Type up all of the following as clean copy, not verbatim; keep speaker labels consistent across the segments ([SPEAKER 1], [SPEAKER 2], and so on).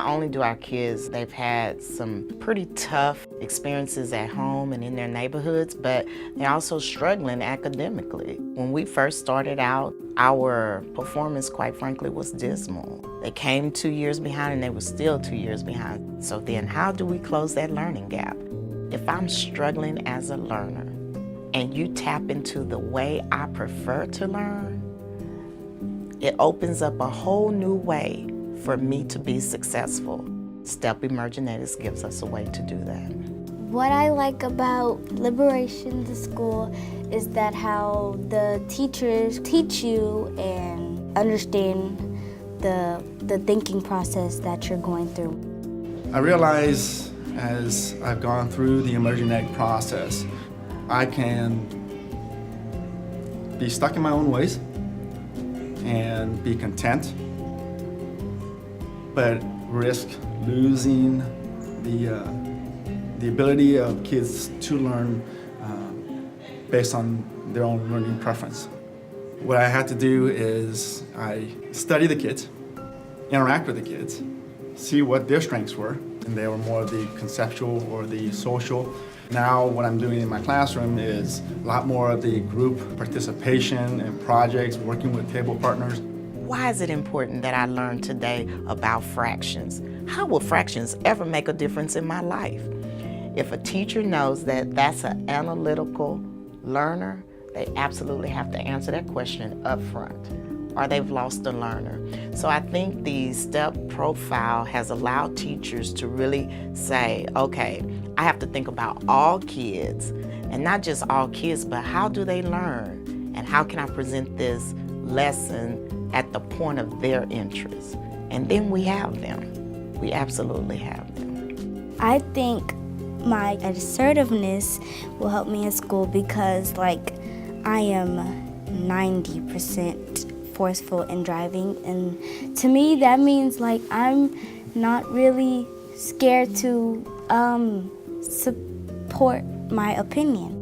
[SPEAKER 1] only do our kids, they've had some pretty tough experiences at home and in their neighborhoods, but they're also struggling academically. When we first started out, our performance, quite frankly, was dismal. They came 2 years behind and they were still 2 years behind. So then how do we close that learning gap? If I'm struggling as a learner and you tap into the way I prefer to learn, it opens up a whole new way for me to be successful. STEP Emergenetics gives us a way to do that.
[SPEAKER 2] What I like about Liberation to School is that how the teachers teach you and understand the thinking process that you're going through.
[SPEAKER 3] I realize as I've gone through the Emergenetics process, I can be stuck in my own ways and be content, but risk losing the ability of kids to learn based on their own learning preference. What I had to do is I study the kids, interact with the kids, see what their strengths were, and they were more of the conceptual or the social. Now what I'm doing in my classroom is a lot more of the group participation and projects, working with table partners.
[SPEAKER 1] Why is it important that I learn today about fractions? How will fractions ever make a difference in my life? If a teacher knows that that's an analytical learner, they absolutely have to answer that question up front, or they've lost a learner. So I think the STEP profile has allowed teachers to really say, okay, I have to think about all kids, and not just all kids, but how do they learn? And how can I present this lesson at the point of their interest? And then we have them. We absolutely have them.
[SPEAKER 2] I think my assertiveness will help me in school because I am 90% forceful in driving, and to me that means I'm not really scared to support my opinion.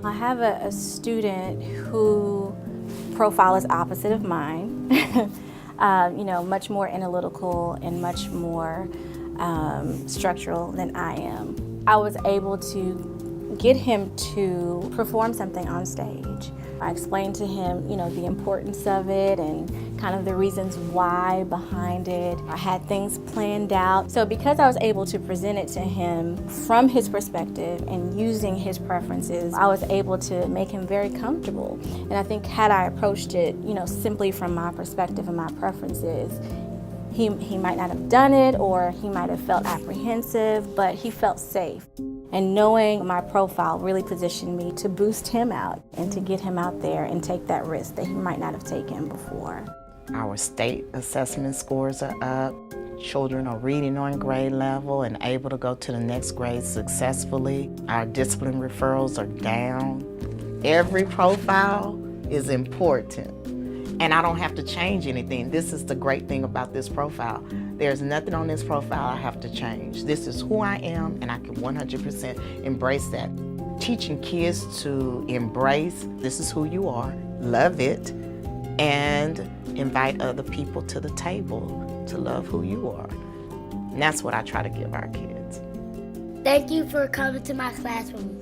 [SPEAKER 4] I have a student who profile is opposite of mine. Much more analytical and much more structural than I am. I was able to get him to perform something on stage. I explained to him, the importance of it and kind of the reasons why behind it. I had things planned out. So because I was able to present it to him from his perspective and using his preferences, I was able to make him very comfortable. And I think had I approached it, simply from my perspective and my preferences, he might not have done it, or he might have felt apprehensive, but he felt safe. And knowing my profile really positioned me to boost him out and to get him out there and take that risk that he might not have taken before.
[SPEAKER 1] Our state assessment scores are up. Children are reading on grade level and able to go to the next grade successfully. Our discipline referrals are down. Every profile is important. And I don't have to change anything. This is the great thing about this profile. There's nothing on this profile I have to change. This is who I am, and I can 100% embrace that. Teaching kids to embrace, this is who you are, love it, and invite other people to the table to love who you are. And that's what I try to give our kids.
[SPEAKER 2] Thank you for coming to my classroom.